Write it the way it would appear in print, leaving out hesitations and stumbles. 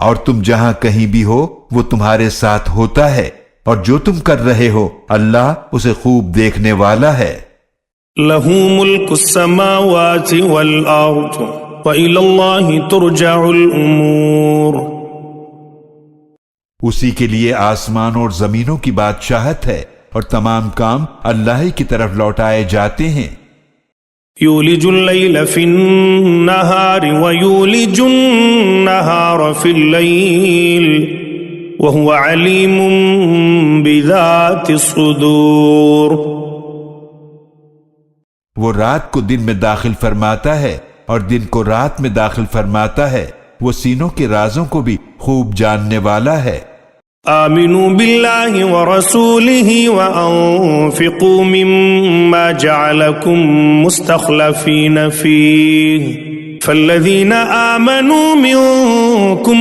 اور تم جہاں کہیں بھی ہو وہ تمہارے ساتھ ہوتا ہے، اور جو تم کر رہے ہو اللہ اسے خوب دیکھنے والا ہے۔ لَهُ مُلْكُ السَّمَاوَاتِ وَالْأَرْضِ وَإِلَى اللَّهِ تُرْجَعُ الْأُمُورُ۔ اسی کے لیے آسمان اور زمینوں کی بادشاہت ہے، اور تمام کام اللہ ہی کی طرف لوٹائے جاتے ہیں۔ يولج الليل في النهار ويولج النهار في الليل وهو عليم بذات الصدور۔ وہ رات کو دن میں داخل فرماتا ہے اور دن کو رات میں داخل فرماتا ہے، وہ سینوں کے رازوں کو بھی خوب جاننے والا ہے۔ آمنوا بالله ورسوله وأنفقوا مما جعلكم مستخلفين فيه فالذين آمنوا منكم